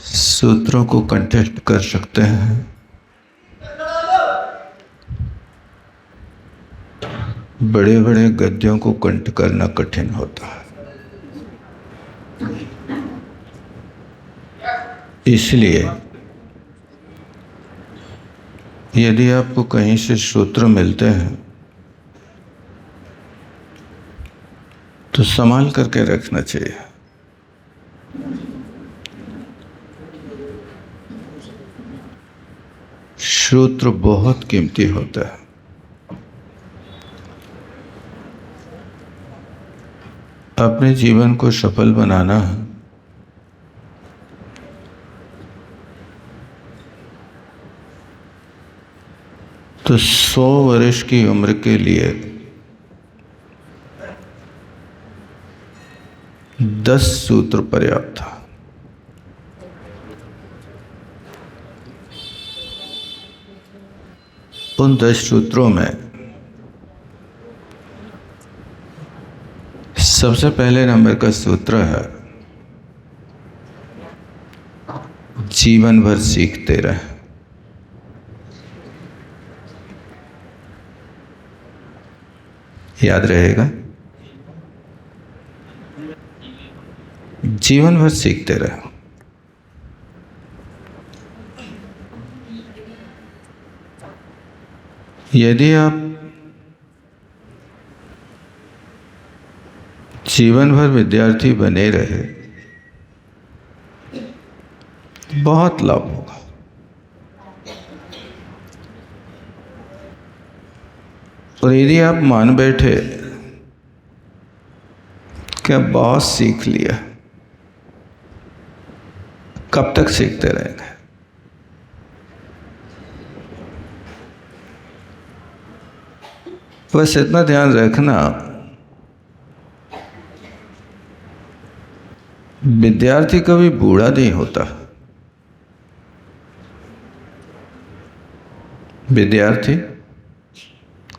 सूत्रों को कंठस्थ कर सकते हैं। बड़े बड़े गद्यों को कंठ करना कठिन होता है। इसलिए यदि आपको कहीं से सूत्र मिलते हैं तो संभाल करके रखना चाहिए। सूत्र बहुत कीमती होता है। अपने जीवन को सफल बनाना है तो 100 वर्ष की उम्र के लिए 10 सूत्र पर्याप्त था। उन 10 सूत्रों में सबसे पहले नंबर का सूत्र है, जीवन भर सीखते रहे। याद रहेगा, जीवन भर सीखते रहे। यदि आप जीवन भर विद्यार्थी बने रहे, बहुत लाभ होगा। और यदि आप मान बैठे कि बहुत सीख लिया, कब तक सीखते रहेंगे? बस इतना ध्यान रखना, विद्यार्थी कभी बूढ़ा नहीं होता। विद्यार्थी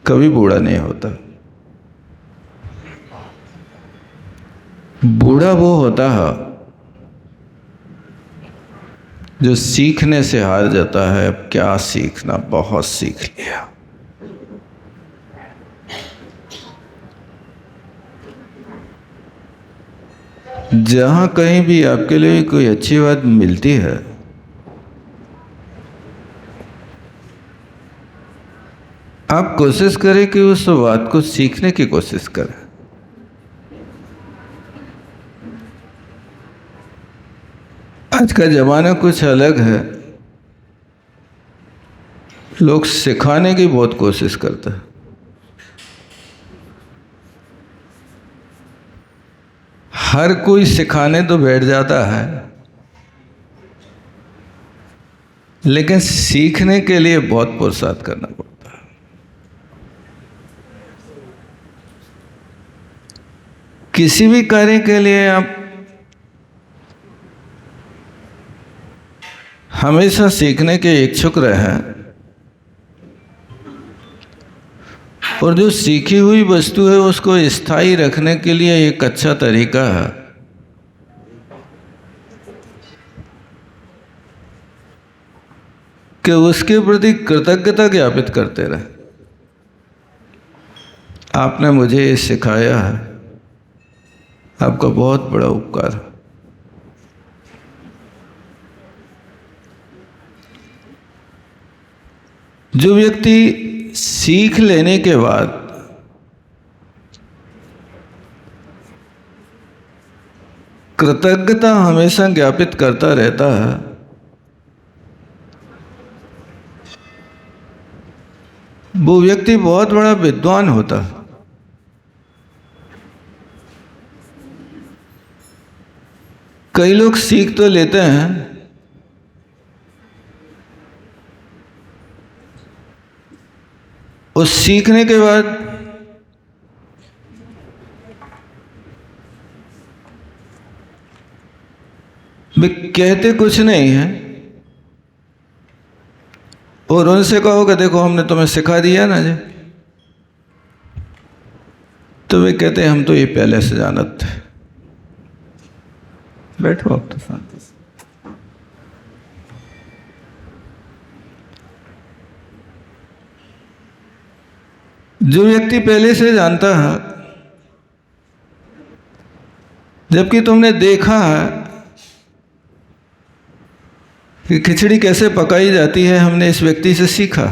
कभी बूढ़ा नहीं होता। बूढ़ा वो होता है जो सीखने से हार जाता है। अब क्या सीखना, बहुत सीख लिया। जहां कहीं भी आपके लिए कोई अच्छी बात मिलती है, आप कोशिश करें कि उस बात को सीखने की कोशिश करें। आज का जमाना कुछ अलग है। लोग सिखाने की बहुत कोशिश करते हैं। हर कोई सिखाने तो बैठ जाता है, लेकिन सीखने के लिए बहुत पुरुषार्थ करना पड़ता है। किसी भी कार्य के लिए आप हमेशा सीखने के इच्छुक रहें, और जो सीखी हुई वस्तु है उसको स्थायी रखने के लिए एक अच्छा तरीका है कि उसके प्रति कृतज्ञता ज्ञापित करते रहे। आपने मुझे ये सिखाया है, आपका बहुत बड़ा उपकार है। जो व्यक्ति सीख लेने के बाद कृतज्ञता हमेशा ज्ञापित करता रहता है, वो व्यक्ति बहुत बड़ा विद्वान होता है। कई लोग सीख तो लेते हैं, उस सीखने के बाद वे कहते कुछ नहीं है, और उनसे कहो कि देखो हमने तुम्हें सिखा दिया ना जी, तो वे कहते हैं हम तो ये पहले से जानत थे। बैठो आप तो शांति से। जो व्यक्ति पहले से जानता है, जबकि तुमने देखा है कि खिचड़ी कैसे पकाई जाती है, हमने इस व्यक्ति से सीखा।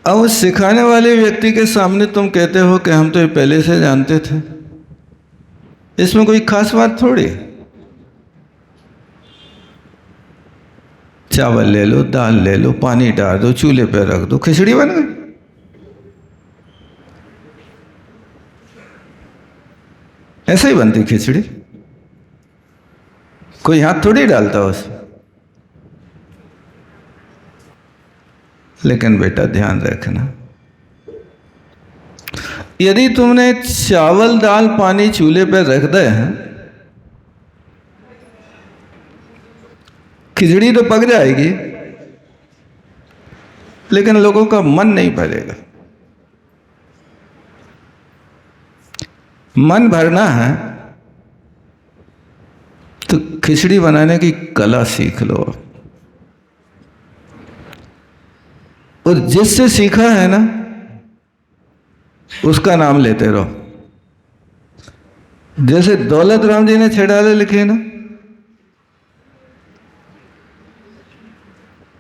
अब उस सिखाने वाले व्यक्ति के सामने तुम कहते हो कि हम तो ये पहले से जानते थे। इसमें कोई खास बात थोड़ी। चावल ले लो, दाल ले लो, पानी डाल दो, चूल्हे पे रख दो, खिचड़ी बन गई। ऐसे ही बनती खिचड़ी, कोई हाथ थोड़ी डालता उसमें। लेकिन बेटा ध्यान रखना, यदि तुमने चावल दाल पानी चूल्हे पर रख दे हैं, खिचड़ी तो पक जाएगी, लेकिन लोगों का मन नहीं भरेगा। मन भरना है तो खिचड़ी बनाने की कला सीख लो। और जिससे सीखा है ना, उसका नाम लेते रहो। जैसे दौलत राम जी ने छेड़ाले लिखे ना,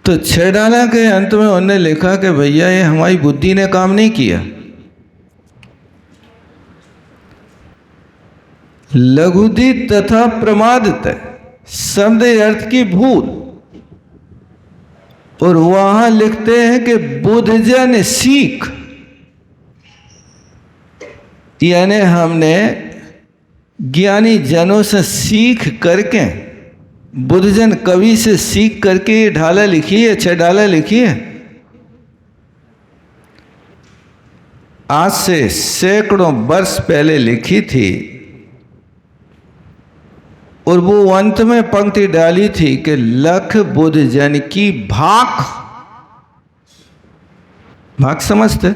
तो छेड़ाला के अंत में उन्होंने लिखा कि भैया ये हमारी बुद्धि ने काम नहीं किया। लघुधि तथा प्रमादत शब्द अर्थ की भूल। और वहां लिखते हैं कि बुद्धजन सीख, यानी हमने ज्ञानी जनों से सीख करके, बुद्धजन कवि से सीख करके ये ढाला लिखी है, छेड़ाला लिखी है। आज से सैकड़ों वर्ष पहले लिखी थी। और वो अंत में पंक्ति डाली थी कि लख बुद्धजन की भाख। भाख समझते?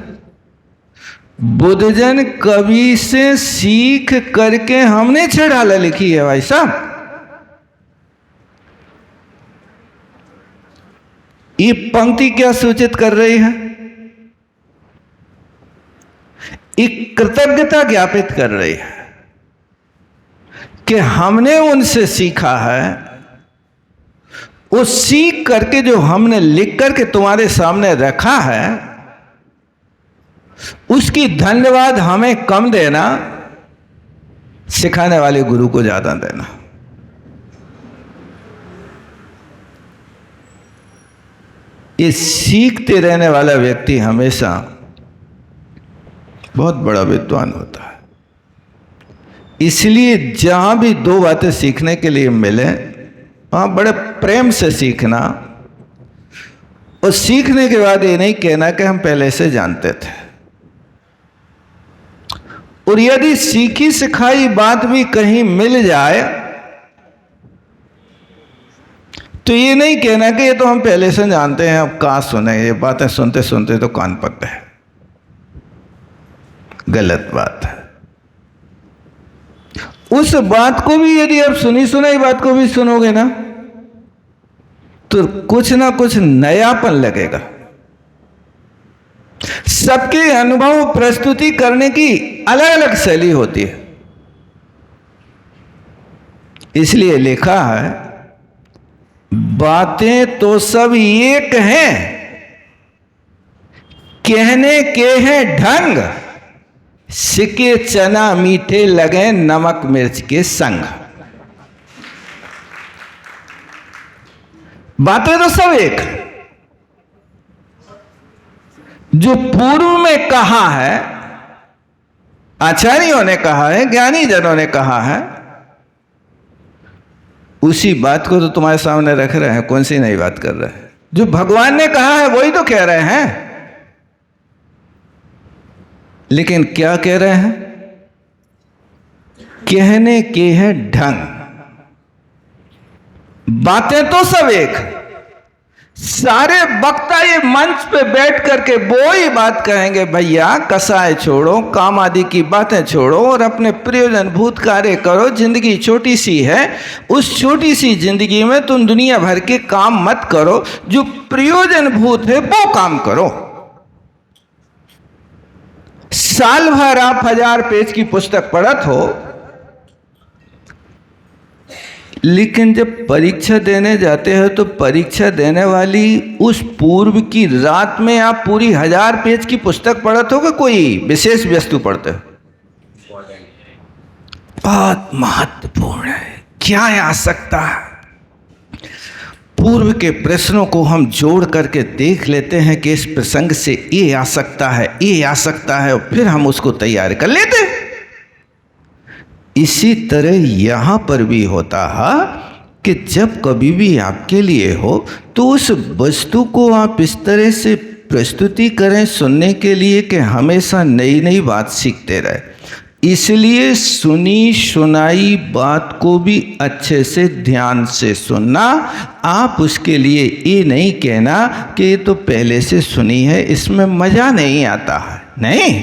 बुद्धजन कवि से सीख करके हमने छेड़ाला लिखी है भाई साहब। ये पंक्ति क्या सूचित कर रही है? एक कृतज्ञता ज्ञापित कर रही है कि हमने उनसे सीखा है। वो सीख करके जो हमने लिख करके तुम्हारे सामने रखा है, उसकी धन्यवाद हमें कम देना, सिखाने वाले गुरु को ज्यादा देना। ये सीखते रहने वाला व्यक्ति हमेशा बहुत बड़ा विद्वान होता है। इसलिए जहां भी दो बातें सीखने के लिए मिले, वहां बड़े प्रेम से सीखना। और सीखने के बाद ये नहीं कहना कि हम पहले से जानते थे। और यदि सीखी सिखाई बात भी कहीं मिल जाए तो ये नहीं कहना कि ये तो हम पहले से जानते हैं, अब कहां सुने, ये बातें सुनते सुनते तो कान पक गए। गलत बात है। उस बात को भी यदि आप सुनी सुनाई बात को भी सुनोगे ना, तो कुछ ना कुछ नयापन लगेगा। सबके अनुभव प्रस्तुति करने की अलग अलग शैली होती है। इसलिए लिखा है, बातें तो सब एक हैं, कहने के हैं ढंग, सिके चना मीठे लगे नमक मिर्च के संग। बातें तो सब एक, जो पूर्व में कहा है, आचार्यों ने कहा है, ज्ञानी जनों ने कहा है, उसी बात को तो तुम्हारे सामने रख रहे हैं। कौन सी नई बात कर रहे हैं? जो भगवान ने कहा है वही तो कह रहे हैं। लेकिन क्या कह रहे हैं? कहने के हैं ढंग। बातें तो सब एक, सारे वक्ता ये मंच पे बैठ करके वो ही बात कहेंगे, भैया कसाय छोड़ो, काम आदि की बातें छोड़ो और अपने प्रयोजन भूत कार्य करो। जिंदगी छोटी सी है, उस छोटी सी जिंदगी में तुम दुनिया भर के काम मत करो, जो प्रयोजन भूत है वो काम करो। साल भर आप 1000 पेज की पुस्तक पढ़त हो, लेकिन जब परीक्षा देने जाते हो तो परीक्षा देने वाली उस पूर्व की रात में आप पूरी 1000 पेज की पुस्तक पढ़ते हो कि कोई विशेष वस्तु पढ़ते हो? बहुत महत्वपूर्ण है। क्या आ सकता है? पूर्व के प्रश्नों को हम जोड़ करके देख लेते हैं कि इस प्रसंग से ये आ सकता है, ये आ सकता है, और फिर हम उसको तैयार कर लेते हैं। इसी तरह यहां पर भी होता है कि जब कभी भी आपके लिए हो तो उस वस्तु को आप इस तरह से प्रस्तुति करें सुनने के लिए कि हमेशा नई नई बात सीखते रहे। इसलिए सुनी सुनाई बात को भी अच्छे से ध्यान से सुनना। आप उसके लिए ये नहीं कहना कि ये तो पहले से सुनी है, इसमें मज़ा नहीं आता है। नहीं,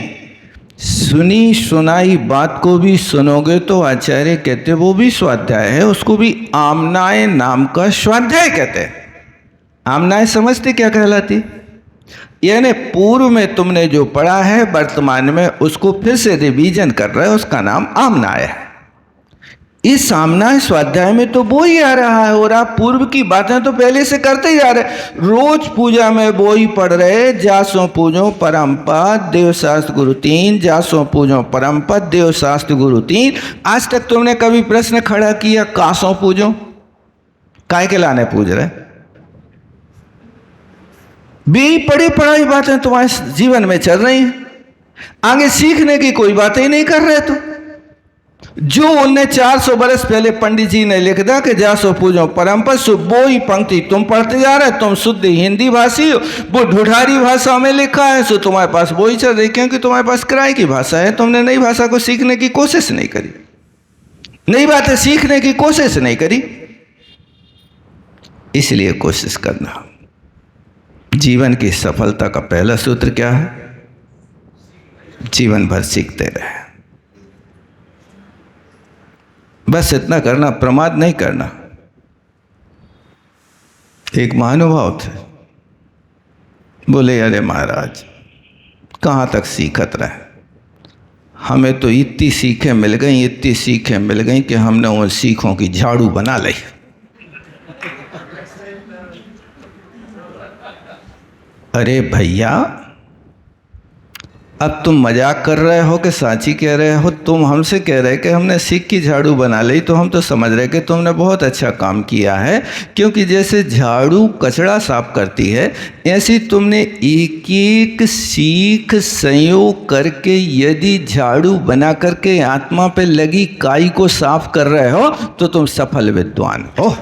सुनी सुनाई बात को भी सुनोगे तो आचार्य कहते वो भी स्वाध्याय है, उसको भी आमनाय नाम का स्वाध्याय कहते हैं। आमनाय समझते क्या कहलाती? यानी पूर्व में तुमने जो पढ़ा है वर्तमान में उसको फिर से रिवीजन कर रहे हो, उसका नाम आमनाय है। इस आमनाय स्वाध्याय में तो वो ही आ रहा है और आप पूर्व की बातें तो पहले से करते ही जा रहे। रोज पूजा में वो ही पढ़ रहे, जासो पूजो परम पद देव शास्त्र गुरु तीन, जासो पूजो परम पद देव शास्त्र गुरु तीन। आज तक तुमने कभी प्रश्न खड़ा किया कासों पूजो, काय के लाने पूज रहे? भी पढ़ी पढ़ाई बातें तुम्हारे जीवन में चल रही हैं, आगे सीखने की कोई बातें ही नहीं कर रहे। तो जो उन्हें 400 बरस पहले पंडित जी ने लिख दिया कि जासो पूजो परम पद, वो ही पंक्ति तुम पढ़ते जा रहे। तुम शुद्ध हिंदी भाषी हो, वो ढूढ़ारी भाषा में लिखा है, सो तुम्हारे पास वो ही चल रही, क्योंकि तुम्हारे पास किराए की भाषा है। तुमने नई भाषा को सीखने की कोशिश नहीं करी, नई बातें सीखने की कोशिश नहीं करी। इसलिए कोशिश करना। जीवन की सफलता का पहला सूत्र क्या है? जीवन भर सीखते रहे। बस इतना करना, प्रमाद नहीं करना। एक महानुभाव थे, बोले अरे महाराज कहाँ तक सीखत रहे, हमें तो इतनी सीखें मिल गई, इतनी सीखें मिल गई कि हमने उन सीखों की झाड़ू बना ली। अरे भैया, अब तुम मजाक कर रहे हो कि साची कह रहे हो? तुम हमसे कह रहे कि हमने सीख की झाड़ू बना ली, तो हम तो समझ रहे कि तुमने बहुत अच्छा काम किया है, क्योंकि जैसे झाड़ू कचरा साफ करती है, ऐसी तुमने एक एक सीख संयोग करके यदि झाड़ू बना करके आत्मा पे लगी काई को साफ कर रहे हो तो तुम सफल विद्वान हो।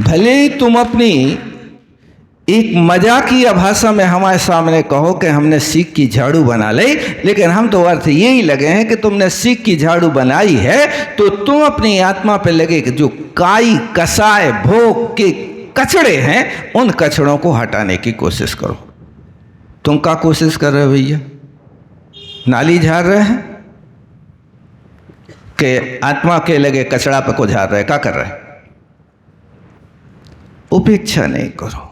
भले ही तुम अपनी एक मजाकिया भाषा में हमारे सामने कहो कि हमने सीख की झाड़ू बना ली, लेकिन हम तो अर्थ यही लगे हैं कि तुमने सीख की झाड़ू बनाई है तो तुम अपनी आत्मा पे लगे कि जो काई कसाय भोग के कचड़े हैं उन कचड़ों को हटाने की कोशिश करो। तुम क्या कोशिश कर रहे हो भैया? नाली झाड़ रहे हैं कि आत्मा के लगे कचड़ा पे को झाड़ रहे? क्या कर रहे? उपेक्षा नहीं करो।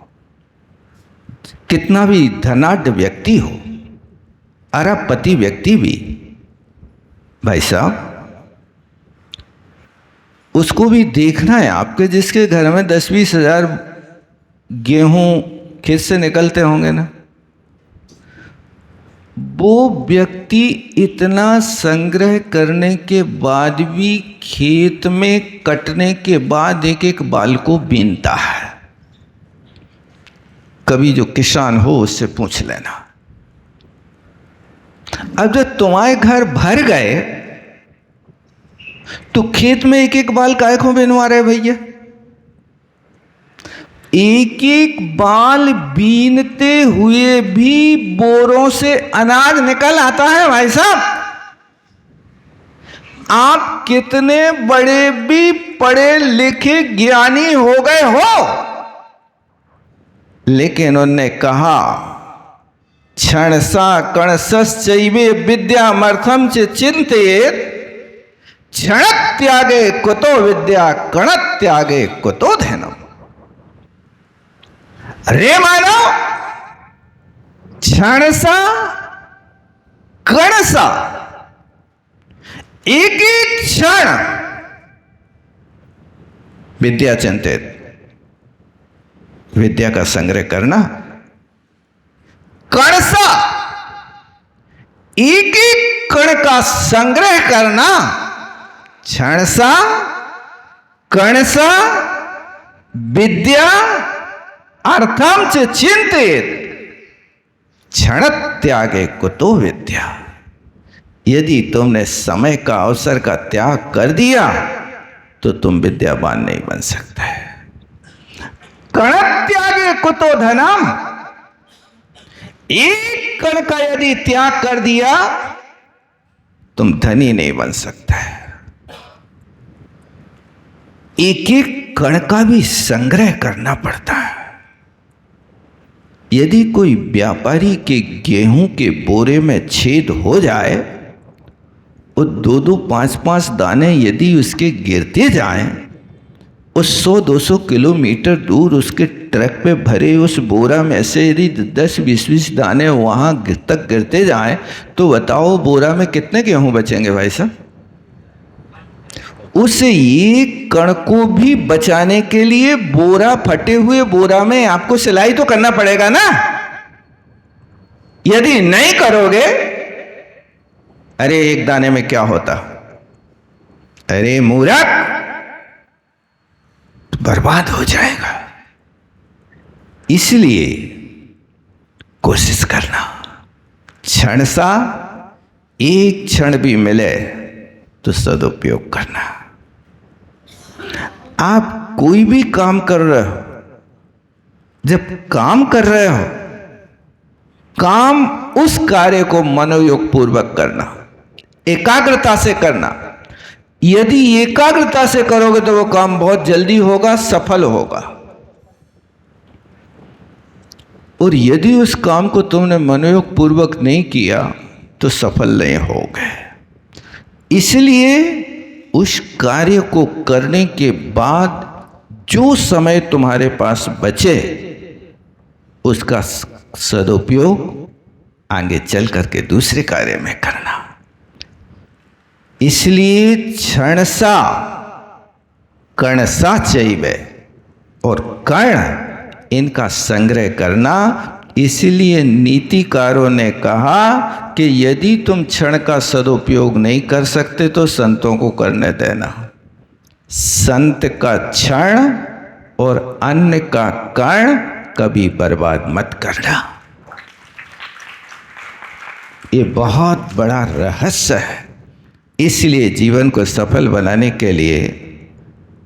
कितना भी धनाढ्य व्यक्ति हो, अरबपति व्यक्ति भी, भाई साहब उसको भी देखना है आपके, जिसके घर में 10-20 हजार गेहूं खेत से निकलते होंगे ना, वो व्यक्ति इतना संग्रह करने के बाद भी खेत में कटने के बाद एक एक बाल को बीनता है। कभी जो किसान हो उससे पूछ लेना। अब जब तुम्हारे घर भर गए तो खेत में एक एक बाल काहे को बिनवा रहे भैया? एक एक बाल बीनते हुए भी बोरों से अनाज निकल आता है भाई साहब। आप कितने बड़े भी पढ़े लिखे ज्ञानी हो गए हो, लेकिन उनने कहा क्षणसा कणसश्चैवे विद्यामर्थम च चिंतेत क्षण त्यागे कुतो विद्या कण त्यागे कुतो धनम। रे मानव, क्षणसा कणसा, एक एक क्षण विद्या चिंतित, विद्या का संग्रह करना। कणसा, एक एक कण का संग्रह करना। क्षणसा कणसा विद्या अर्थम च चिंतित क्षण त्यागे कुतो विद्या। यदि तुमने समय का अवसर का त्याग कर दिया तो तुम विद्यावान नहीं बन सकते। कण त्यागे कुतो धनम, एक कण का यदि त्याग कर दिया तुम धनी नहीं बन सकते। एक एक कण का भी संग्रह करना पड़ता है। यदि कोई व्यापारी के गेहूं के बोरे में छेद हो जाए और 2-2, 5-5 दाने यदि उसके गिरते जाएं, उस 100-200 किलोमीटर दूर उसके ट्रक पे भरे उस बोरा में से यदि 10-20 दाने वहां तक गिरते जाएं, तो बताओ बोरा में कितने गेहूं बचेंगे भाई साहब? उस एक कण को भी बचाने के लिए बोरा, फटे हुए बोरा में आपको सिलाई तो करना पड़ेगा ना। यदि नहीं करोगे, अरे एक दाने में क्या होता, अरे मूर्ख, तो बर्बाद हो जाएगा। इसलिए कोशिश करना, क्षण सा एक क्षण भी मिले तो सदुपयोग करना। आप कोई भी काम कर रहे हो, जब काम कर रहे हो, काम उस कार्य को मनोयोग पूर्वक करना, एकाग्रता से करना। यदि एकाग्रता से करोगे तो वो काम बहुत जल्दी होगा, सफल होगा। और यदि उस काम को तुमने मनोयोग पूर्वक नहीं किया तो सफल नहीं होगे। इसलिए उस कार्य को करने के बाद जो समय तुम्हारे पास बचे उसका सदुपयोग आगे चल करके दूसरे कार्य में करना। इसलिए क्षणसा कणसा चैवे और कण, इनका संग्रह करना। इसलिए नीतिकारों ने कहा कि यदि तुम क्षण का सदुपयोग नहीं कर सकते तो संतों को करने देना। संत का क्षण और अन्य का कण कभी बर्बाद मत करना। ये बहुत बड़ा रहस्य है। इसलिए जीवन को सफल बनाने के लिए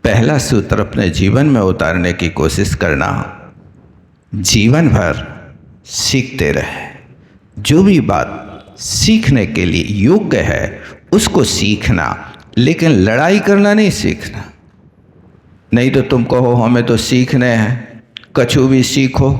पहला सूत्र अपने जीवन में उतारने की कोशिश करना। जीवन भर सीखते रहे। जो भी बात सीखने के लिए योग्य है उसको सीखना, लेकिन लड़ाई करना नहीं सीखना। नहीं तो तुम कहो हमें तो सीखने हैं, कछु भी सीखो,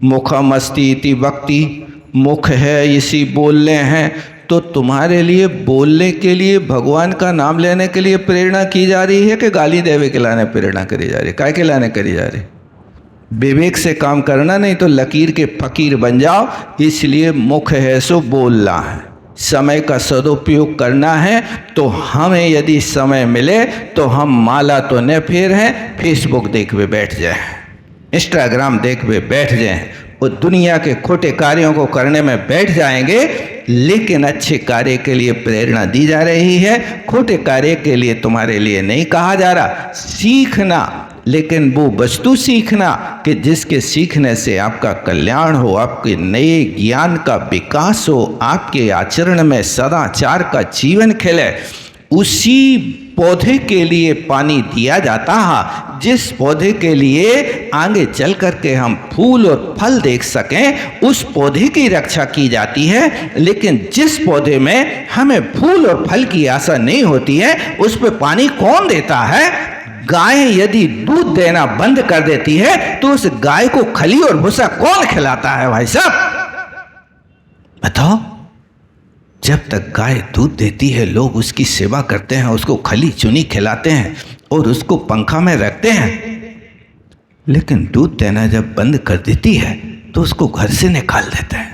मुखमस्ति इति वक्ति, मुख है इसी बोलने हैं। तो तुम्हारे लिए बोलने के लिए, भगवान का नाम लेने के लिए प्रेरणा की जा रही है कि गाली देवे के लाने प्रेरणा करी जा रही है? काय के लाने करी जा रही? विवेक से काम करना, नहीं तो लकीर के फकीर बन जाओ। इसलिए मुख है सो बोलना है, समय का सदुपयोग करना है। तो हमें यदि समय मिले तो हम माला तो न फेर हैं, फेसबुक देख के बैठ जाए, इंस्टाग्राम देख के बैठ जाए और दुनिया के खोटे कार्यों को करने में बैठ जाएंगे। लेकिन अच्छे कार्य के लिए प्रेरणा दी जा रही है, खोटे कार्य के लिए तुम्हारे लिए नहीं कहा जा रहा। सीखना, लेकिन वो वस्तु सीखना कि जिसके सीखने से आपका कल्याण हो, आपके नए ज्ञान का विकास हो, आपके आचरण में सदाचार का जीवन खिले। उसी पौधे के लिए पानी दिया जाता है जिस पौधे के लिए आगे चल करके हम फूल और फल देख सकें। उस पौधे की रक्षा की जाती है, लेकिन जिस पौधे में हमें फूल और फल की आशा नहीं होती है उस पर पानी कौन देता है? गाय यदि दूध देना बंद कर देती है तो उस गाय को खली और भूसा कौन खिलाता है भाई साहब? बताओ। जब तक गाय दूध देती है लोग उसकी सेवा करते हैं, उसको खली चुनी खिलाते हैं और उसको पंखा में रखते हैं, लेकिन दूध देना जब बंद कर देती है तो उसको घर से निकाल देते हैं।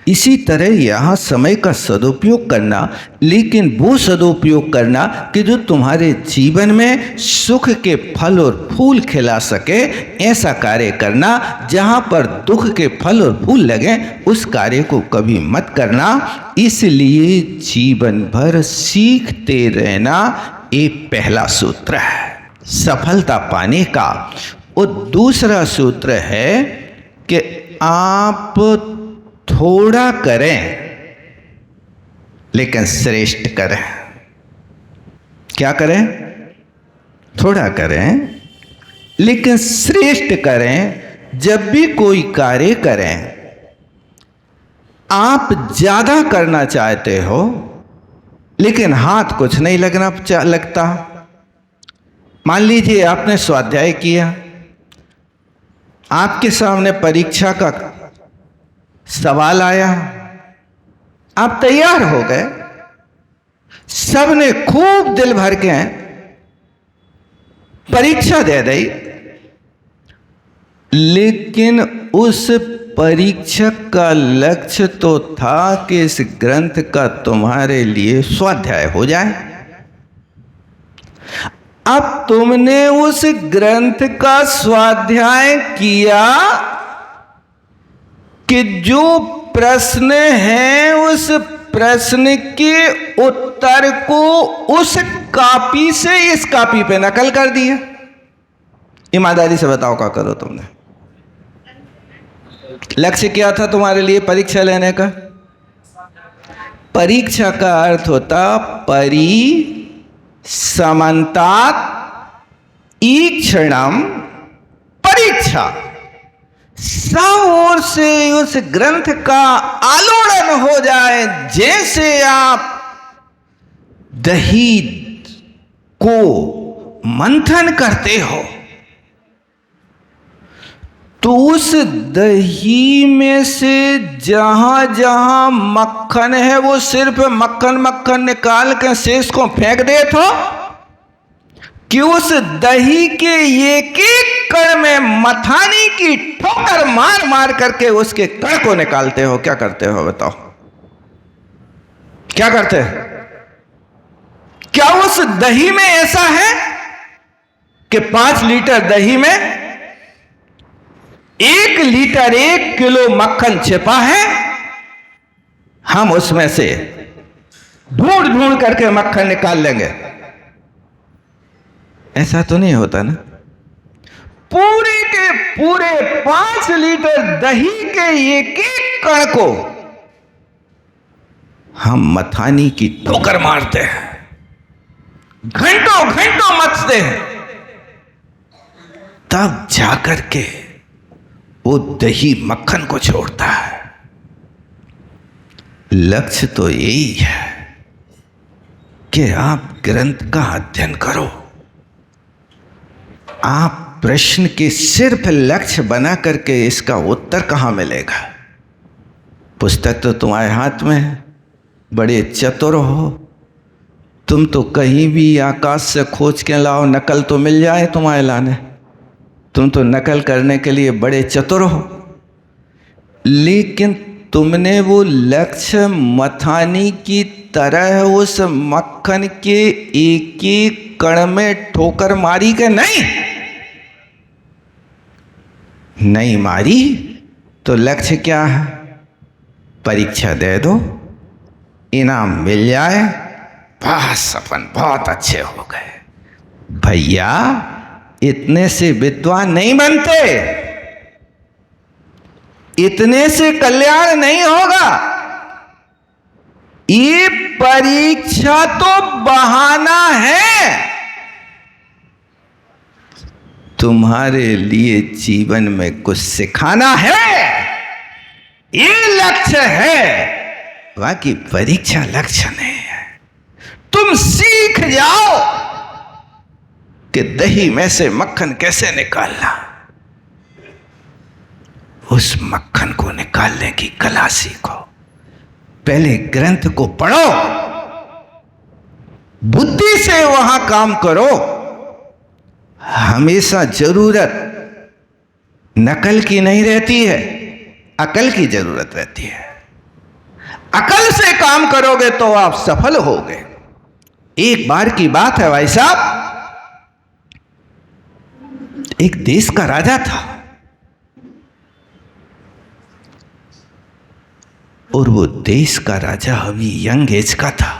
इसी तरह यहाँ समय का सदुपयोग करना, लेकिन वो सदुपयोग करना कि जो तुम्हारे जीवन में सुख के फल और फूल खिला सके, ऐसा कार्य करना। जहाँ पर दुख के फल और फूल लगे उस कार्य को कभी मत करना। इसलिए जीवन भर सीखते रहना एक पहला सूत्र है सफलता पाने का। और दूसरा सूत्र है कि आप थोड़ा करें लेकिन श्रेष्ठ करें। क्या करें? थोड़ा करें लेकिन श्रेष्ठ करें। जब भी कोई कार्य करें, आप ज्यादा करना चाहते हो लेकिन हाथ कुछ नहीं लगता। मान लीजिए आपने स्वाध्याय किया, आपके सामने परीक्षा का सवाल आया, आप तैयार हो गए, सबने खूब दिल भर के परीक्षा दे दी, लेकिन उस परीक्षक का लक्ष्य तो था कि इस ग्रंथ का तुम्हारे लिए स्वाध्याय हो जाए। अब तुमने उस ग्रंथ का स्वाध्याय किया कि जो प्रश्न है उस प्रश्न के उत्तर को उस कॉपी से इस कॉपी पे नकल कर दिया। ईमानदारी से बताओ क्या करो तुमने? लक्ष्य क्या था तुम्हारे लिए परीक्षा लेने का? परीक्षा का अर्थ होता परिसमन्तात् ईक्षणम परीक्षा। सब ओर से उस ग्रंथ का आलोड़न हो जाए। जैसे आप दही को मंथन करते हो तो उस दही में से जहां जहां मक्खन है वो सिर्फ मक्खन निकाल के शेष को फेंक दे तो कि उस दही के एक एक कण में मथानी की ठोकर मार मार करके उसके कण को निकालते हो। क्या करते हो बताओ? क्या करते हैं? क्या उस दही में ऐसा है कि 5 लीटर दही में 1 लीटर 1 किलो मक्खन छिपा है? हम उसमें से ढूंढ ढूंढ करके मक्खन निकाल लेंगे? ऐसा तो नहीं होता ना। पूरे के पूरे 5 लीटर दही के एक एक कण को हम मथानी की ठोकर मारते हैं, घंटों घंटों मथते हैं, तब जाकर के वो दही मक्खन को छोड़ता है। लक्ष्य तो यही है कि आप ग्रंथ का अध्ययन करो। आप प्रश्न के सिर्फ लक्ष्य बना करके इसका उत्तर कहां मिलेगा? पुस्तक तो तुम्हारे हाथ में है, बड़े चतुर हो तुम, तो कहीं भी आकाश से खोज के लाओ, नकल तो मिल जाए तुम्हारे लाने। तुम तो नकल करने के लिए बड़े चतुर हो, लेकिन तुमने वो लक्ष्य मथानी की तरह उस मक्खन के एक एक कण में ठोकर मारी के नहीं मारी तो लक्ष्य क्या है? परीक्षा दे दो, इनाम मिल जाए, बस अपन बहुत अच्छे हो गए। भैया इतने से विद्वान नहीं बनते, इतने से कल्याण नहीं होगा। ये परीक्षा तो बहाना है। तुम्हारे लिए जीवन में कुछ सिखाना है, ये लक्ष्य है, बाकी परीक्षा लक्ष्य नहीं है। तुम सीख जाओ, कि दही में से मक्खन कैसे निकालना, उस मक्खन को निकालने की कला सीखो। पहले ग्रंथ को पढ़ो, बुद्धि से वहां काम करो। हमेशा जरूरत नकल की नहीं रहती है, अकल की जरूरत रहती है। अकल से काम करोगे तो आप सफल होगे। एक बार की बात है भाई साहब, एक देश का राजा था और वो देश का राजा अभी यंग एज का था।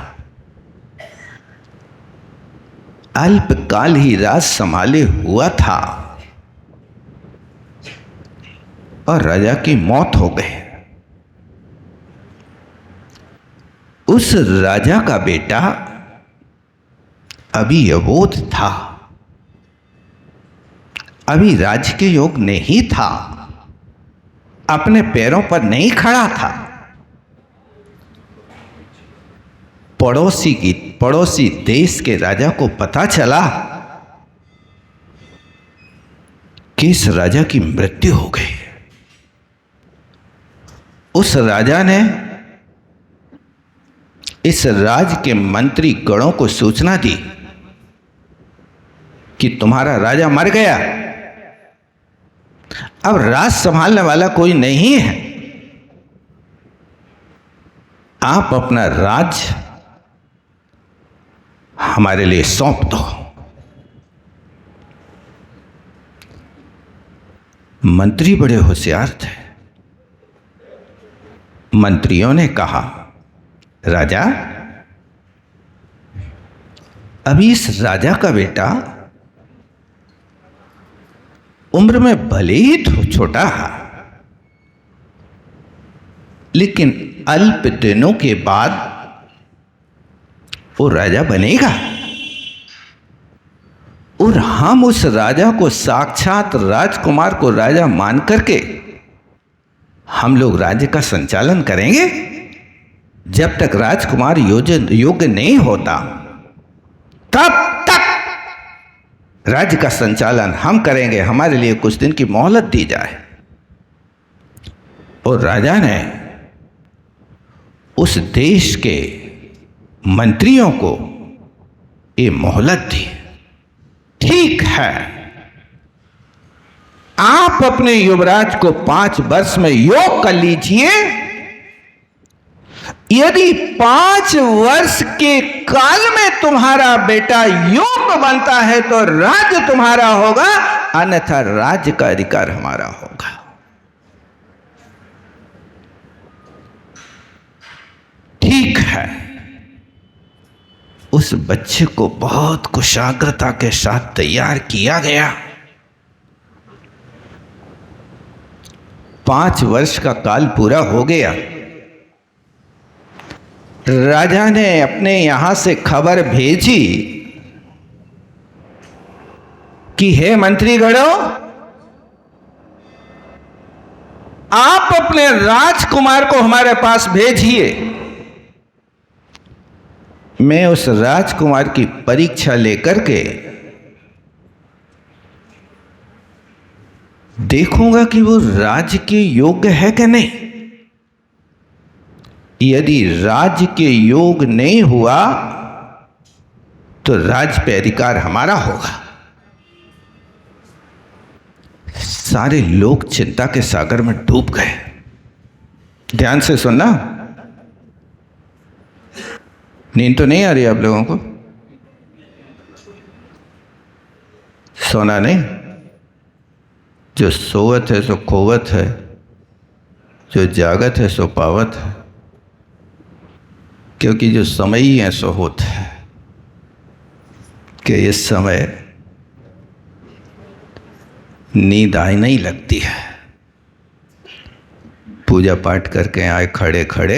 अल्पकाल ही राज संभाले हुआ था और राजा की मौत हो गई। उस राजा का बेटा अभी अबोध था, अभी राज्य के योग नहीं था, अपने पैरों पर नहीं खड़ा था। पड़ोसी देश के राजा को पता चला कि इस राजा की मृत्यु हो गई। उस राजा ने इस राज्य के मंत्री गणों को सूचना दी कि तुम्हारा राजा मर गया, अब राज संभालने वाला कोई नहीं है, आप अपना राज हमारे लिए सौंप दो। मंत्री बड़े होशियार थे। मंत्रियों ने कहा, राजा, अभी इस राजा का बेटा उम्र में भले ही छोटा है, लेकिन अल्प दिनों के बाद वो राजा बनेगा और हम उस राजा को साक्षात राजकुमार को राजा मान करके हम लोग राज्य का संचालन करेंगे। जब तक राजकुमार योग्य नहीं होता तब तक राज्य का संचालन हम करेंगे, हमारे लिए कुछ दिन की मोहलत दी जाए। और राजा ने उस देश के मंत्रियों को ये मोहलत दी। ठीक है, आप अपने युवराज को 5 वर्ष में योग कर लीजिए। यदि 5 वर्ष के काल में तुम्हारा बेटा योग्य बनता है तो राज्य तुम्हारा होगा, अन्यथा राज्य का अधिकार हमारा होगा। ठीक है, उस बच्चे को बहुत कुशाग्रता के साथ तैयार किया गया। 5 वर्ष का काल पूरा हो गया। राजा ने अपने यहां से खबर भेजी कि हे मंत्रीगणों, आप अपने राजकुमार को हमारे पास भेजिए। मैं उस राजकुमार की परीक्षा लेकर के देखूंगा कि वो राज्य के योग्य है कि नहीं। यदि राज्य के योग नहीं हुआ तो राज्य पे अधिकार हमारा होगा। सारे लोग चिंता के सागर में डूब गए। ध्यान से सुनना, नींद तो नहीं आ रही आप लोगों को? सोना नहीं। जो सोवत है सो खोवत है, जो जागत है सो पावत है, क्योंकि जो समय ही ऐसा होता है कि इस समय नींद आए नहीं लगती है। पूजा पाठ करके आए खड़े खड़े,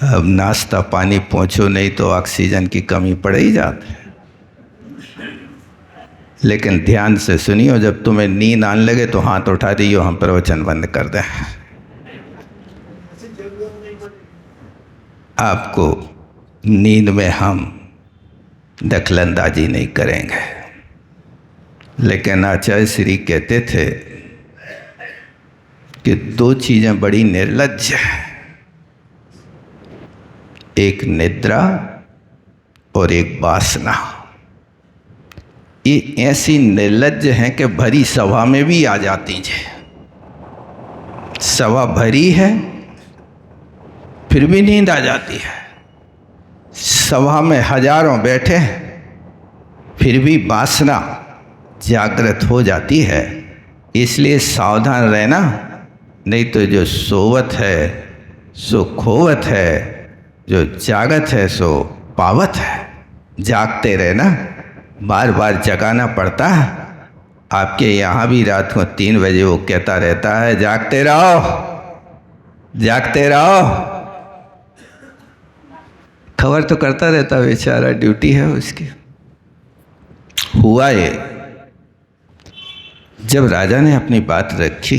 अब नाश्ता पानी पहुंचो नहीं तो ऑक्सीजन की कमी पड़ ही जाती है। लेकिन ध्यान से सुनियो, जब तुम्हें नींद आने लगे तो हाथ उठा दियो, हम प्रवचन बंद कर दें। आपको नींद में हम दखलंदाजी नहीं करेंगे। लेकिन आचार्य श्री कहते थे कि दो चीज़ें बड़ी निर्लज्ज हैं, एक निद्रा और एक वासना। ये ऐसी निर्लज्ज हैं कि भरी सभा में भी आ जाती हैं। सभा भरी है फिर भी नींद आ जाती है, सभा में हजारों बैठे हैं फिर भी वासना जागृत हो जाती है। इसलिए सावधान रहना, नहीं तो जो सोवत है सो खोवत है, जो जागत है सो पावत है। जागते रहना, बार बार जगाना पड़ता है। आपके यहाँ भी रात को 3 बजे वो कहता रहता है, जागते रहो जागते रहो। खबर तो करता रहता बेचारा, ड्यूटी है उसकी। हुआ ये, जब राजा ने अपनी बात रखी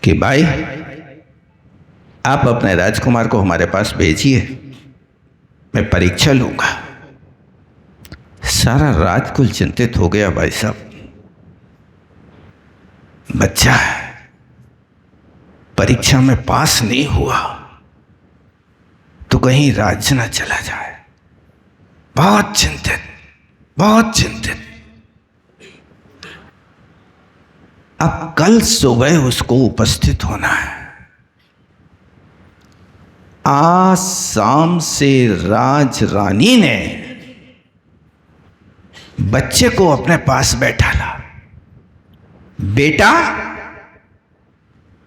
कि भाई आप अपने राजकुमार को हमारे पास भेजिए, मैं परीक्षा लूंगा। सारा राजकुल चिंतित हो गया। भाई साहब, बच्चा है, परीक्षा में पास नहीं हुआ तो कहीं राज्य ना चला जाए। बहुत चिंतित, बहुत चिंतित। अब कल सुबह उसको उपस्थित होना है। आज शाम से राज रानी ने बच्चे को अपने पास बैठा ला। बेटा,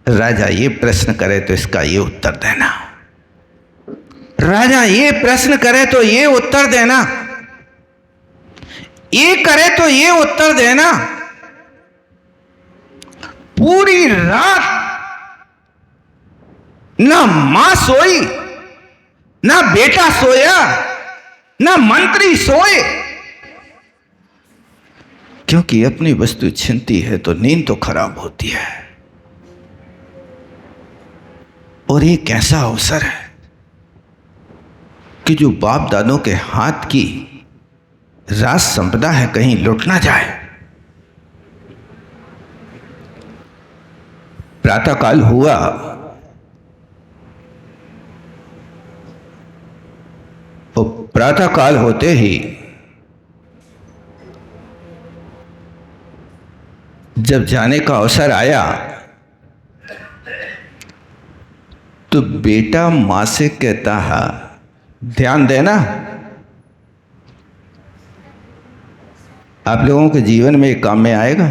राजा ये प्रश्न करे तो इसका ये उत्तर देना, राजा ये प्रश्न करे तो ये उत्तर देना, ये करे तो ये उत्तर देना। पूरी रात ना मां सोई, ना बेटा सोया, ना मंत्री सोए, क्योंकि अपनी वस्तु छिनती है तो नींद तो खराब होती है। और एक ऐसा अवसर है कि जो बाप दादों के हाथ की राज संपदा है, कहीं लुट ना जाए। प्रातःकाल हुआ, तो प्रातःकाल होते ही जब जाने का अवसर आया तो बेटा मां से कहता है, ध्यान देना, आप लोगों के जीवन में एक काम में आएगा।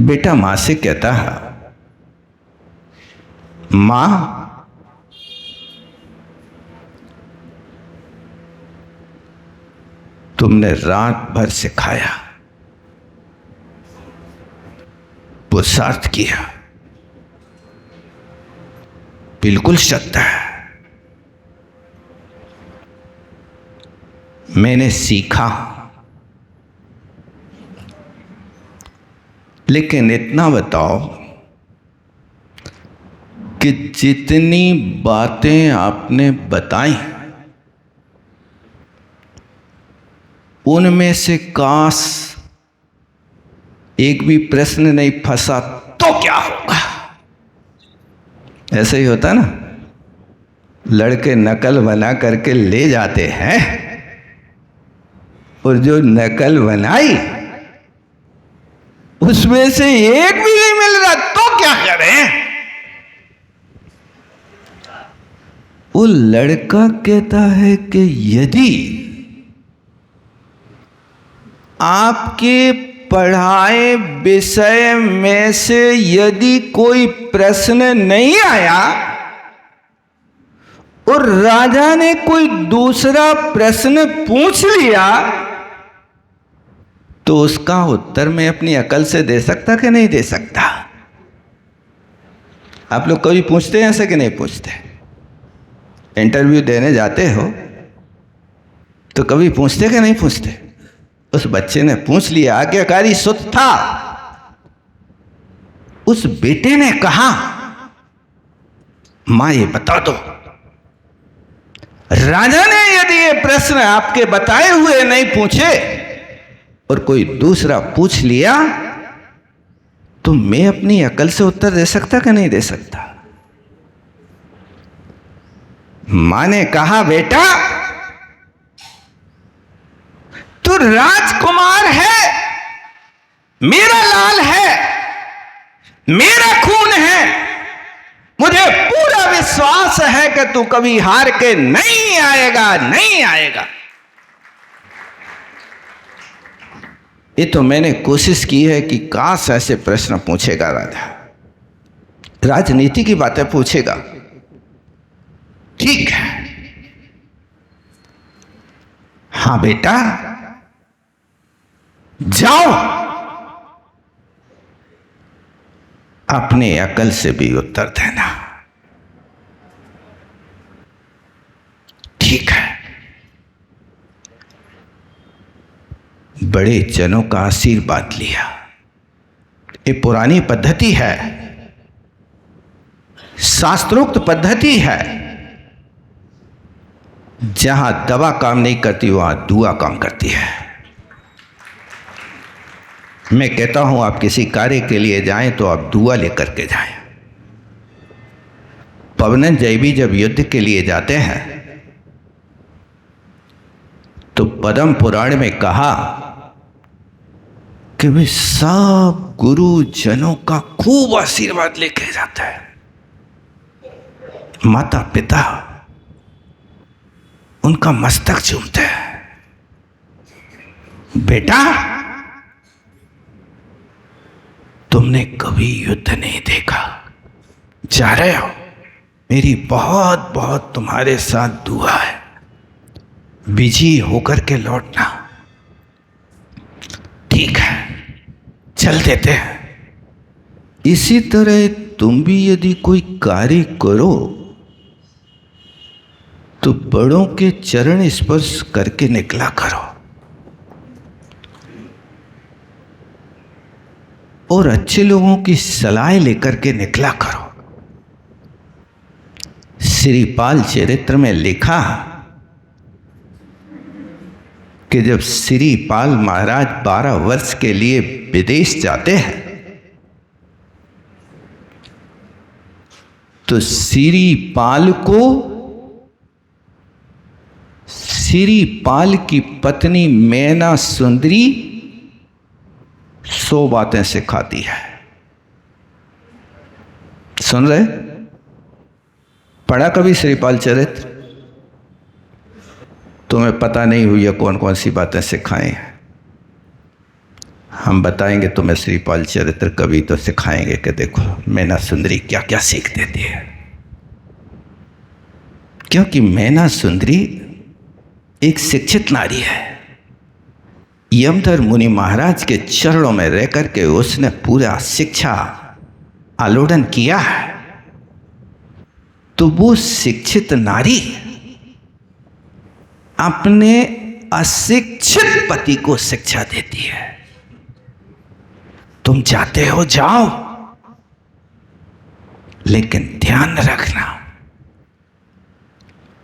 बेटा मां से कहता है, मां, तुमने रात भर सिखाया, पुरुषार्थ किया, बिल्कुल सत्य है। मैंने सीखा, लेकिन इतना बताओ कि जितनी बातें आपने बताई उनमें से काश एक भी प्रश्न नहीं फंसा तो क्या होगा। ऐसे ही होता ना, लड़के नकल बना करके ले जाते हैं और जो नकल बनाई उसमें से एक भी नहीं मिल रहा तो क्या करें। वो लड़का कहता है कि यदि आपके पढ़ाए विषय में से यदि कोई प्रश्न नहीं आया और राजा ने कोई दूसरा प्रश्न पूछ लिया तो उसका उत्तर मैं अपनी अकल से दे सकता कि नहीं दे सकता। आप लोग कभी पूछते हैं ऐसे कि नहीं पूछते? इंटरव्यू देने जाते हो तो कभी पूछते कि नहीं पूछते? उस बच्चे ने पूछ लिया, आज्ञाकारी सुत था। उस बेटे ने कहा, मां ये बता दो राजा ने यदि ये प्रश्न आपके बताए हुए नहीं पूछे और कोई दूसरा पूछ लिया तो मैं अपनी अकल से उत्तर दे सकता कि नहीं दे सकता? मां ने कहा, बेटा तू राजकुमार है, मेरा लाल है, मेरा खून है, मुझे पूरा विश्वास है कि तू कभी हार के नहीं आएगा, नहीं आएगा। ये तो मैंने कोशिश की है कि काश ऐसे प्रश्न पूछेगा राजा, राजनीति की बातें पूछेगा, ठीक है। हां बेटा जाओ, अपने अकल से भी उत्तर देना, ठीक है। बड़े जनों का आशीर्वाद लिया। ये पुरानी पद्धति है, शास्त्रोक्त पद्धति है। जहां दवा काम नहीं करती वहां दुआ काम करती है। मैं कहता हूं आप किसी कार्य के लिए जाएं तो आप दुआ लेकर के जाएं। पवन जैवी जब युद्ध के लिए जाते हैं तो पद्म पुराण में कहा कि वे सब गुरुजनों का खूब आशीर्वाद लेके जाता है। माता पिता उनका मस्तक चूमते हैं। बेटा तुमने कभी युद्ध नहीं देखा, जा रहे हो, मेरी बहुत बहुत तुम्हारे साथ दुआ है, विजयी होकर के लौटना, ठीक है, चल देते हैं। इसी तरह तुम भी यदि कोई कार्य करो तो बड़ों के चरण स्पर्श करके निकला करो और अच्छे लोगों की सलाह लेकर के निकला करो। श्रीपाल चरित्र में लिखा कि जब श्रीपाल महाराज 12 वर्ष के लिए विदेश जाते हैं तो श्रीपाल की पत्नी मैना सुंदरी 100 बातें सिखाती है। सुन रहे? पढ़ा कभी श्रीपाल चरित्र? तुम्हें पता नहीं हुई है कौन कौन सी बातें सिखाएं हैं। हम बताएंगे तुम्हें श्रीपाल चरित्र, कभी तो सिखाएंगे कि देखो मैना सुंदरी क्या क्या सीख देती है। क्योंकि मैना सुंदरी एक शिक्षित नारी है। यमधर मुनि महाराज के चरणों में रह करके उसने पूरा शिक्षा आलोड़न किया है। तो वो शिक्षित नारी अपने अशिक्षित पति को शिक्षा देती है। तुम जाते हो जाओ, लेकिन ध्यान रखना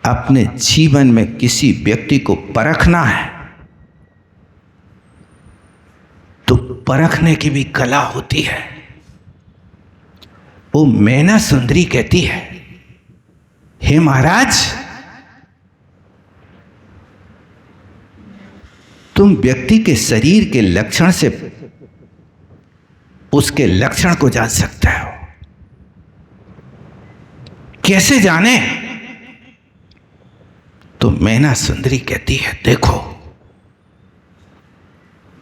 अपने जीवन में किसी व्यक्ति को परखना है तो परखने की भी कला होती है। वो मैना सुंदरी कहती है, हे महाराज तुम व्यक्ति के शरीर के लक्षण से उसके लक्षण को जान सकते हो। कैसे जाने? तो मैना सुंदरी कहती है, देखो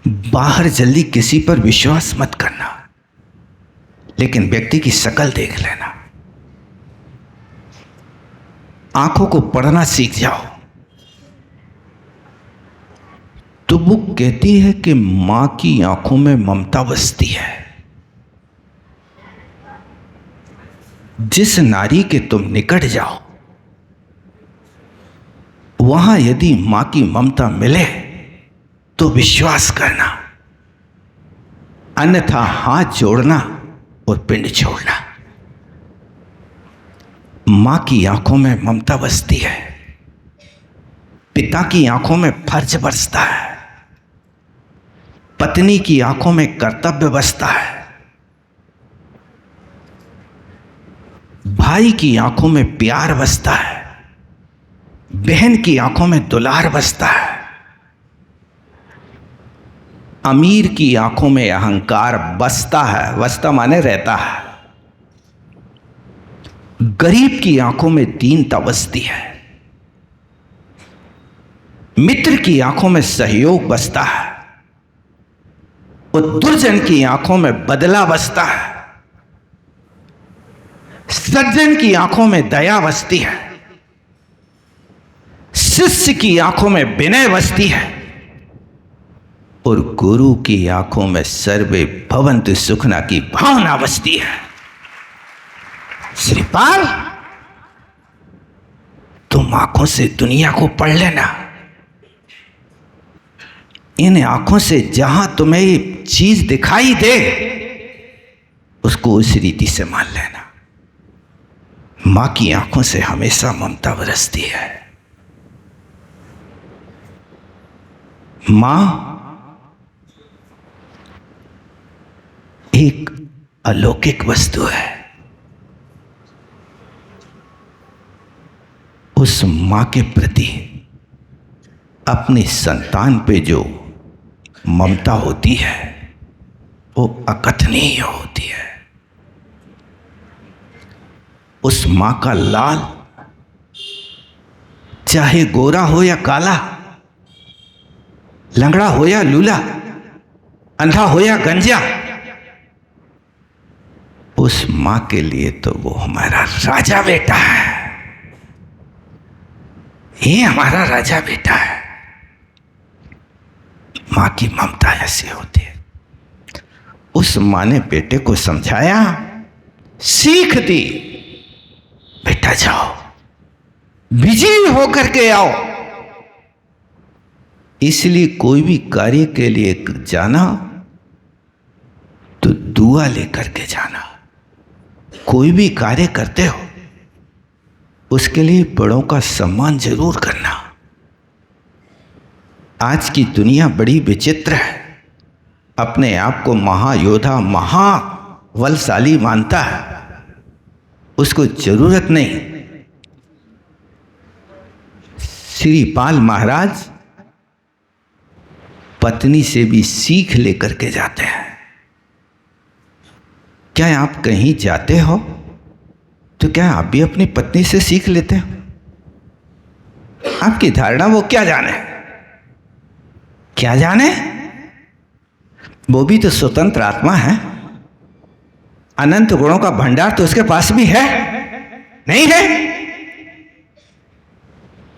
बाहर जल्दी किसी पर विश्वास मत करना, लेकिन व्यक्ति की शक्ल देख लेना, आंखों को पढ़ना सीख जाओ। तो वो कहती है कि मां की आंखों में ममता बसती है। जिस नारी के तुम निकट जाओ वहां यदि मां की ममता मिले तो विश्वास करना, अन्यथा हाथ जोड़ना और पिंड छोड़ना। मां की आंखों में ममता बसती है। पिता की आंखों में फर्ज बरसता है, पत्नी की आंखों में कर्तव्य बसता है, भाई की आंखों में प्यार बसता है, बहन की आंखों में दुलार बसता है, अमीर की आंखों में अहंकार बसता है, बसता माने रहता है, गरीब की आंखों में दीनता बसती है, मित्र की आंखों में सहयोग बसता है और दुर्जन की आंखों में बदला बसता है, सज्जन की आंखों में दया बसती है, शिष्य की आंखों में विनय बसती है और गुरु की आंखों में सर्वे भवन्तु सुखना की भावना बसती है। श्रीपाल, तुम आंखों से दुनिया को पढ़ लेना। इन आंखों से जहां तुम्हें ये चीज दिखाई दे उसको उस रीति से मान लेना। मां की आंखों से हमेशा ममता बरसती है। मां एक अलौकिक वस्तु है। उस मां के प्रति अपनी संतान पे जो ममता होती है वो अकथनीय होती है। उस मां का लाल चाहे गोरा हो या काला, लंगड़ा हो या लूला, अंधा हो या गंजा, उस मां के लिए तो वो हमारा राजा बेटा है। ये हमारा राजा बेटा है। मां की ममता ऐसी होती है। उस मां ने बेटे को समझाया, सीख दी, बेटा जाओ विजयी होकर के आओ। इसलिए कोई भी कार्य के लिए जाना तो दुआ लेकर के जाना। कोई भी कार्य करते हो उसके लिए बड़ों का सम्मान जरूर करना। आज की दुनिया बड़ी विचित्र है। अपने आप को महायोद्धा, महाबलशाली मानता है। उसको जरूरत नहीं। श्रीपाल महाराज पत्नी से भी सीख लेकर के जाते हैं। क्या आप कहीं जाते हो तो क्या आप भी अपनी पत्नी से सीख लेते हो? आपकी धारणा वो क्या जाने, क्या जाने? वो भी तो स्वतंत्र आत्मा है। अनंत गुणों का भंडार तो उसके पास भी है, नहीं है?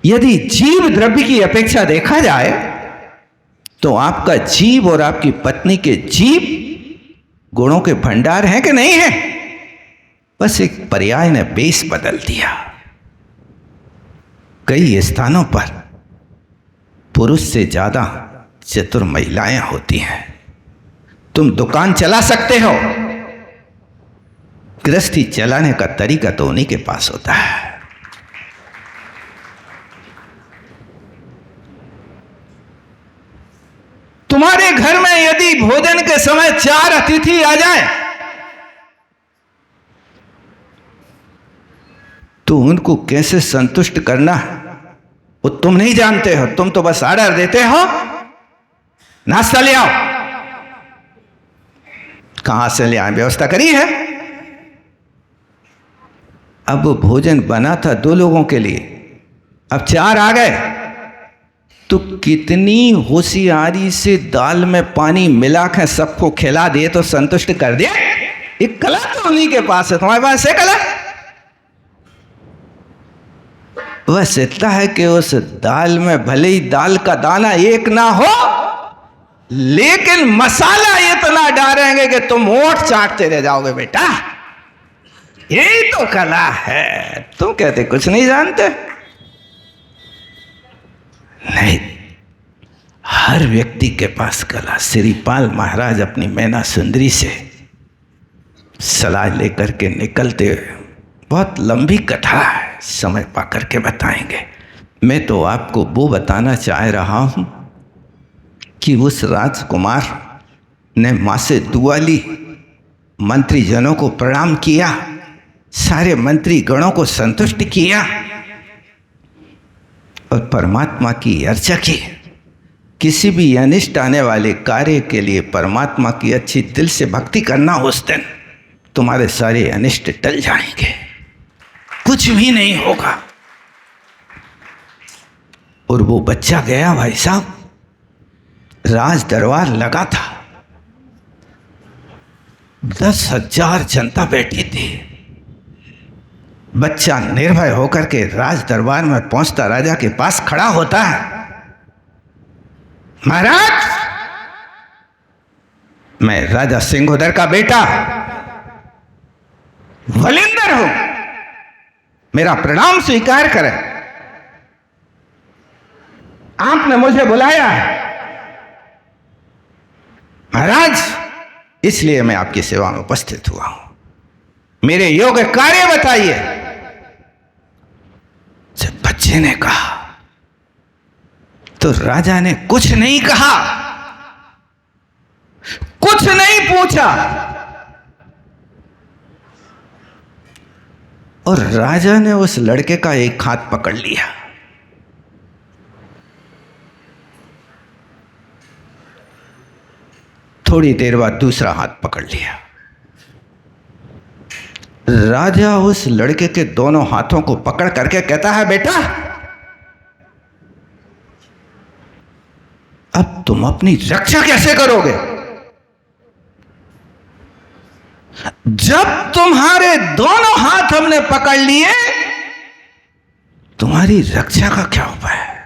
यदि जीव द्रव्य की अपेक्षा देखा जाए तो आपका जीव और आपकी पत्नी के जीव गुणों के भंडार हैं कि नहीं है? बस एक पर्याय ने बेस बदल दिया। कई स्थानों पर पुरुष से ज्यादा चतुर महिलाएं होती हैं। तुम दुकान चला सकते हो, गृहस्थी चलाने का तरीका तो उन्हीं के पास होता है। तुम्हारे घर में यदि भोजन के समय 4 अतिथि आ जाए तो उनको कैसे संतुष्ट करना है वो तुम नहीं जानते हो। तुम तो बस ऑर्डर देते हो, नाश्ता ले आओ। कहां से ले आए? व्यवस्था करी है। अब वो भोजन बना था 2 लोगों के लिए, अब 4 आ गए तो कितनी होशियारी से दाल में पानी मिला के सबको खिला दिए तो संतुष्ट कर दिया। एक कला तो उन्हीं के पास है, तुम्हारे पास है कला? बस इतना है कि उस दाल में भले ही दाल का दाना एक ना हो लेकिन मसाला इतना डालेंगे कि तुम ओठ चाटते रह जाओगे। बेटा यही तो कला है। तुम कहते कुछ नहीं जानते। नहीं, हर व्यक्ति के पास कला। श्रीपाल महाराज अपनी मैना सुंदरी से सलाह लेकर के निकलते हुए, बहुत लंबी कथा है, समय पा करके बताएंगे। मैं तो आपको वो बताना चाह रहा हूं कि उस राजकुमार ने मां से दुआ ली, मंत्रीजनों को प्रणाम किया, सारे मंत्री गणों को संतुष्ट किया और परमात्मा की अर्चा की। किसी भी अनिष्ट आने वाले कार्य के लिए परमात्मा की अच्छी दिल से भक्ति करना, उस दिन तुम्हारे सारे अनिष्ट टल जाएंगे, कुछ भी नहीं होगा। और वो बच्चा गया भाई साहब, राज दरबार लगा था, 10,000 जनता बैठी थी। बच्चा निर्भय होकर के राज दरबार में पहुंचता, राजा के पास खड़ा होता है, महाराज मैं राजा सिंहोदर का बेटा वलिंदर हूं, मेरा प्रणाम स्वीकार करें। आपने मुझे बुलाया है महाराज, इसलिए मैं आपकी सेवा में उपस्थित हुआ हूं, मेरे योग्य कार्य बताइए। जब बच्चे ने कहा तो राजा ने कुछ नहीं कहा, कुछ नहीं पूछा, और राजा ने उस लड़के का एक हाथ पकड़ लिया। थोड़ी देर बाद दूसरा हाथ पकड़ लिया। राजा उस लड़के के दोनों हाथों को पकड़ करके कहता है, बेटा अब तुम अपनी रक्षा कैसे करोगे? जब तुम्हारे दोनों हाथ हमने पकड़ लिए, तुम्हारी रक्षा का क्या उपाय है?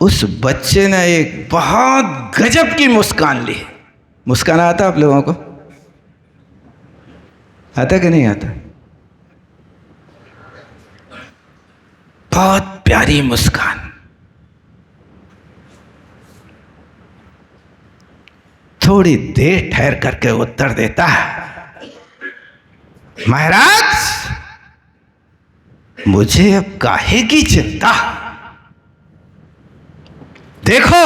उस बच्चे ने एक बहुत गजब की मुस्कान ली। मुस्कान आता आप लोगों को? आता कि नहीं आता? बहुत प्यारी मुस्कान। थोड़ी देर ठहर करके उत्तर देता है, महाराज मुझे अब काहे की चिंता? देखो,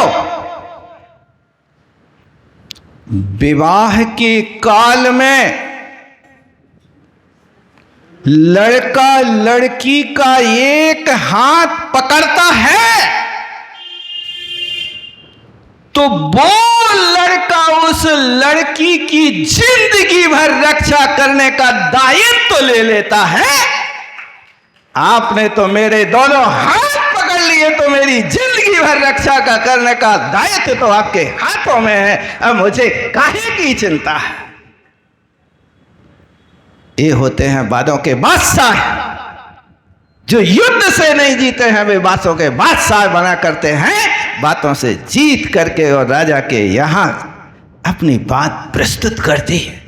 विवाह के काल में लड़का लड़की का एक हाथ पकड़ता है तो वो लड़का उस लड़की की जिंदगी भर रक्षा करने का दायित्व तो ले लेता है। आपने तो मेरे दोनों हाथ पकड़ लिए तो मेरी जिंदगी भर रक्षा का करने का दायित्व तो आपके हाथों में है, अब मुझे काहे की चिंता है? ये होते हैं बातों के बादशाह। जो युद्ध से नहीं जीते हैं वे बातों के बादशाह बना करते हैं, बातों से जीत करके और राजा के यहां अपनी बात प्रस्तुत करती है।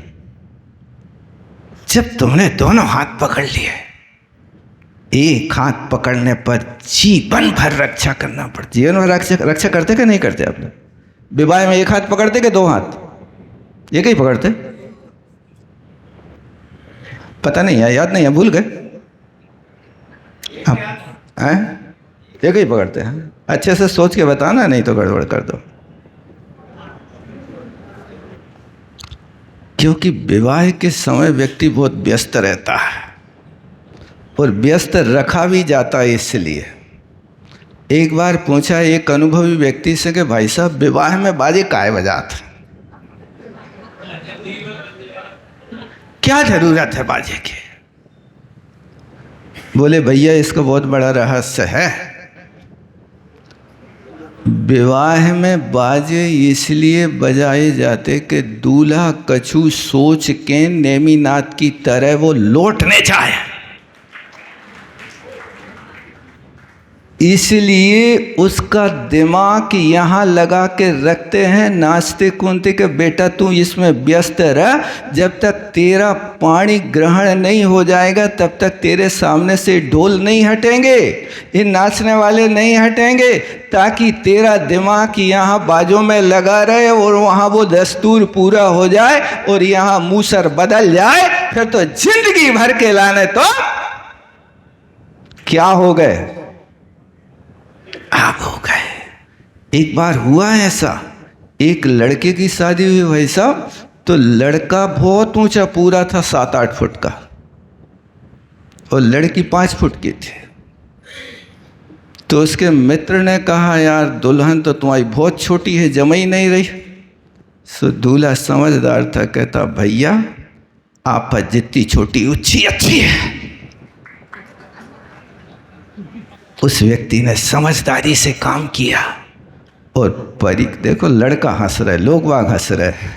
जब तुमने दोनों हाथ पकड़ लिए, एक हाथ पकड़ने पर जीवन भर रक्षा करना पड़ता। जीवन भर रक्षा करते कि नहीं करते? आप लोग विवाह में एक हाथ पकड़ते कि दो हाथ? एक ही पकड़ते? पता नहीं है, याद नहीं है, भूल गए आप? एक ही पकड़ते हैं? अच्छे से सोच के बताना, नहीं तो गड़बड़ कर दो। क्योंकि विवाह के समय व्यक्ति बहुत व्यस्त रहता है और व्यस्त रखा भी जाता है। इसलिए एक बार पूछा एक अनुभवी व्यक्ति से कि भाई साहब विवाह में बाजे काहे बजाते, क्या जरूरत है बाजे की? बोले भैया इसका बहुत बड़ा रहस्य है। विवाह में बाजे इसलिए बजाए जाते कि दूल्हा कछु सोच के नेमिनाथ की तरह वो लौटने जाए, इसलिए उसका दिमाग यहाँ लगा के रखते हैं नाचते कूदते के बेटा तू इसमें व्यस्त रह, जब तक तेरा पानी ग्रहण नहीं हो जाएगा तब तक तेरे सामने से ढोल नहीं हटेंगे, ये नाचने वाले नहीं हटेंगे, ताकि तेरा दिमाग यहाँ बाजों में लगा रहे और वहाँ वो दस्तूर पूरा हो जाए और यहाँ मूसर बदल जाए, फिर तो जिंदगी भर के लाने तो क्या हो गए? आप हो गए। एक बार हुआ है ऐसा, एक लड़के की शादी हुई भाई साहब, तो लड़का बहुत ऊंचा पूरा था, 7-8 फुट का, और लड़की 5 फुट की थी। तो उसके मित्र ने कहा, यार दुल्हन तो तुम्हारी बहुत छोटी है, जम ही नहीं रही। सो दूल्हा समझदार था, कहता भैया आप जितनी छोटी ऊंची अच्छी है। उस व्यक्ति ने समझदारी से काम किया और देखो लड़का हंस रहा है, लोग वाग हंस रहे हैं।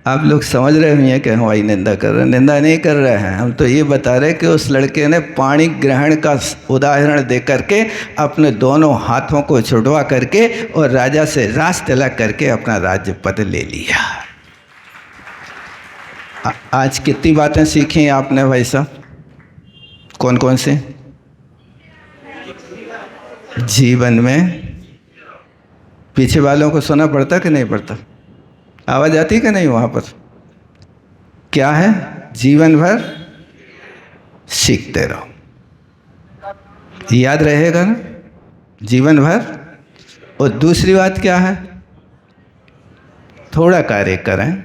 आप लोग समझ रहे होंगे कि हमारी निंदा कर रहे हैं। निंदा नहीं कर रहे हैं, हम तो ये बता रहे हैं कि उस लड़के ने पाणी ग्रहण का उदाहरण दे करके अपने दोनों हाथों को छुड़वा करके और राजा से राज तिलक करके अपना राज्य पद ले लिया। आज कितनी बातें सीखी आपने भाई साहब? कौन कौन से? जीवन में पीछे वालों को सुना पड़ता कि नहीं पड़ता? आवाज आती कि नहीं वहाँ पर? क्या है? जीवन भर सीखते रहो, याद रहेगा ना जीवन भर। और दूसरी बात क्या है? थोड़ा कार्य करें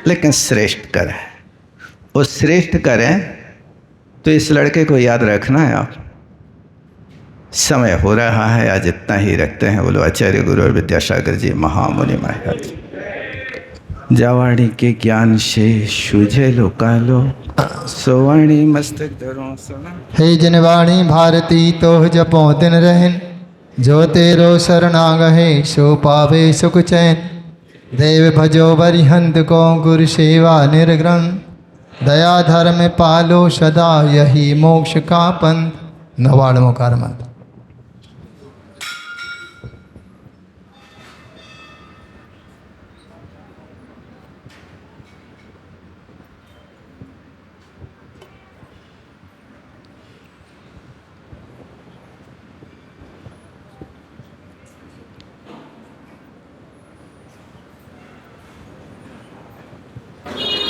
लेकिन श्रेष्ठ करें। और श्रेष्ठ करें तो इस लड़के को याद रखना है आप। समय हो रहा है, आज इतना ही रखते हैं। बोलो आचार्य गुरु और विद्यासागर जी महामुनि महाराज। जावाणी के ज्ञान से सूझे लो कालो, सोवाणी मस्तक धरो सोना। हे जनवाणी भारती तोह जपो दिन रहन, जो तेरो शरणागहे सो पावे सुख चैन। देव भजो बरिहंत को गुरु सेवा निर्ग्रंथ, दया धर्म पालो सदा यही मोक्ष का पंथ। 99वां मंत्र।